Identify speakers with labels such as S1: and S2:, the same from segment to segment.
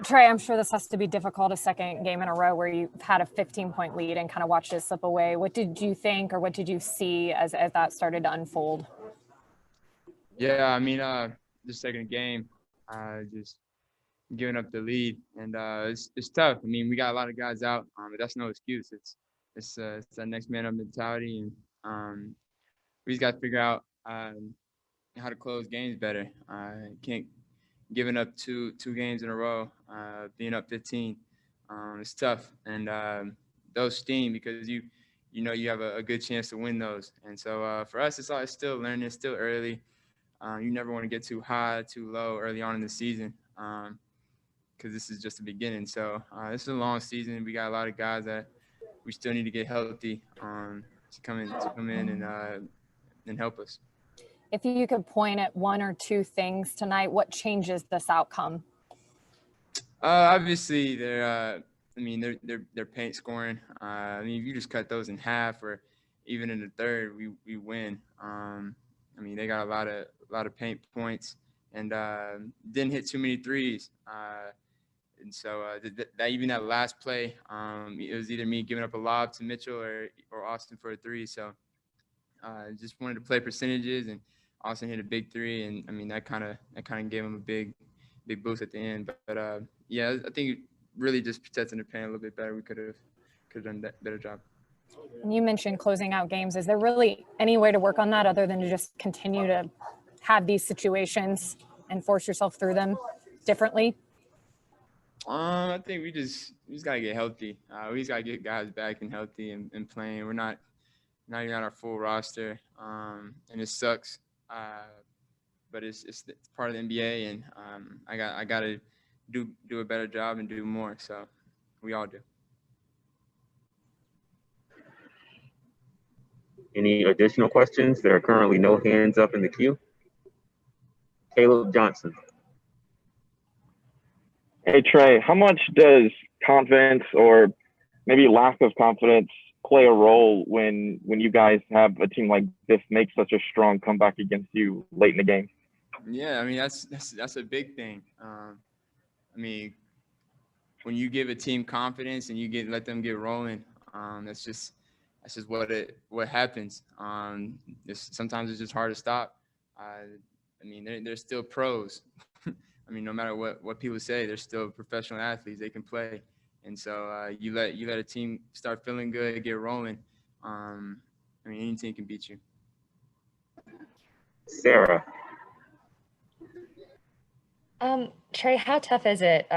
S1: Trae, I'm sure this has to be difficult, a second game in a row where you've had a 15-point lead and kind of watched it slip away. What did you think, or what did you see as that started to unfold?
S2: Yeah, I mean, the second game, just giving up the lead, and it's tough. I mean, we got a lot of guys out, but that's no excuse. It's that next man up mentality, and we just got to figure out how to close games better. Can't giving up two games in a row, being up 15. It's tough, and those sting because you know you have a good chance to win those. And so for us, it's still learning. It's still early. You never want to get too high, too low early on in the season because this is just the beginning. So this is a long season. We got a lot of guys that we still need to get healthy to come in and help us.
S1: If you could point at one or two things tonight, what changes this outcome?
S2: Obviously, they're paint scoring. I mean, if you just cut those in half or even in the third, we win. I mean, they got a lot of paint points and didn't hit too many threes. And so that even that last play, it was either me giving up a lob to Mitchell or Austin for a three. So just wanted to play percentages, and Austin hit a big three, and I mean that kind of gave him a big boost at the end. But yeah, I think really just protecting the paint a little bit better. We could have done a better job.
S1: You mentioned closing out games. Is there really any way to work on that other than to just continue to have these situations and force yourself through them differently?
S2: I think we just gotta get healthy. We just gotta get guys back and healthy and playing. We're not even on our full roster, and it sucks. But it's part of the NBA, and I gotta do a better job and do more. So we all do.
S3: Any additional questions? There are currently no hands up in the queue. Caleb Johnson.
S4: Hey, Trae, how much does confidence or maybe lack of confidence play a role when you guys have a team like this make such a strong comeback against you late in the game?
S2: Yeah, I mean, that's a big thing. I mean, when you give a team confidence and you let them get rolling, that's just what happens. Sometimes it's just hard to stop. I mean, they're still pros. I mean, no matter what people say, they're still professional athletes. They can play, and so you let a team start feeling good, get rolling. I mean, any team can beat you.
S3: Sarah.
S5: Trae, how tough is it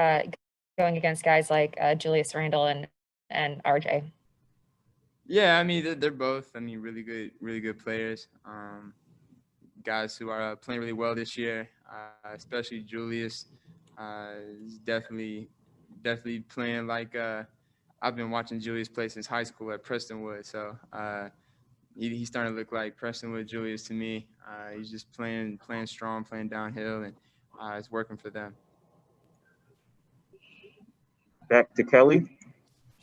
S5: going against guys like Julius, Randle, and RJ?
S2: Yeah, I mean they're both. I mean, really good players. Guys who are playing really well this year, especially Julius. Is definitely playing like I've been watching Julius play since high school at Prestonwood. So he's starting to look like Prestonwood Julius to me. He's just playing strong, playing downhill, and it's working for them.
S3: Back to Kelly.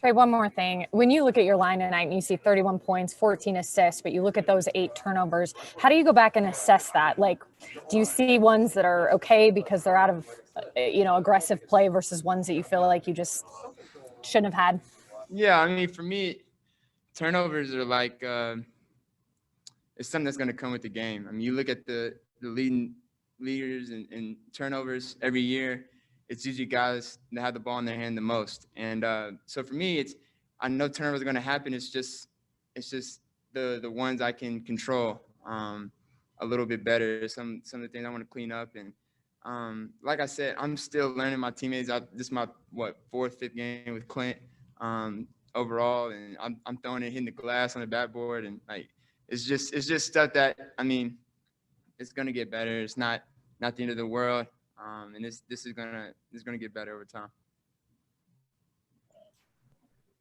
S1: Trae, one more thing. When you look at your line tonight and you see 31 points, 14 assists, but you look at those 8 turnovers, how do you go back and assess that? Like, do you see ones that are okay because they're out of, aggressive play versus ones that you feel like you just shouldn't have had?
S2: Yeah, I mean, for me, turnovers are like it's something that's going to come with the game. I mean, you look at the leaders in turnovers every year. It's usually guys that have the ball in their hand the most. And so for me, I know turnovers are going to happen. It's just the ones I can control a little bit better. Some of the things I want to clean up. And like I said, I'm still learning my teammates. This is my, 4th, 5th game with Clint overall. And I'm throwing it, hitting the glass on the backboard. And like, it's just stuff that, I mean, it's going to get better. It's not the end of the world. And this is gonna get better over time.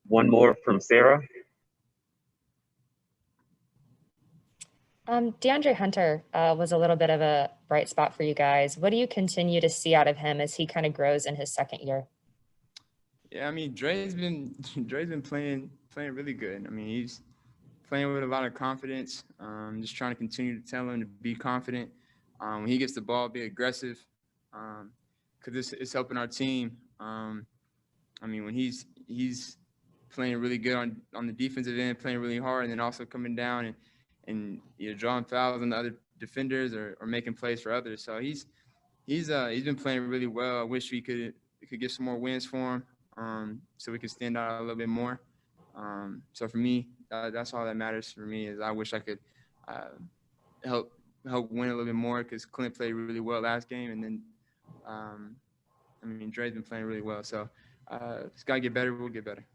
S3: One more from Sarah.
S5: DeAndre Hunter was a little bit of a bright spot for you guys. What do you continue to see out of him as he kind of grows in his second year?
S2: Yeah, I mean, Dre's been playing really good. I mean, he's playing with a lot of confidence. Just trying to continue to tell him to be confident. When he gets the ball, be aggressive. Because it's helping our team. I mean, when he's playing really good on the defensive end, playing really hard, and then also coming down and drawing fouls on the other defenders or making plays for others. So he's been playing really well. I wish we could get some more wins for him, so we could stand out a little bit more. So for me, that's all that matters for me is I wish I could help win a little bit more because Clint played really well last game, and then I mean Dre's been playing really well. So it's got to get better. We'll get better.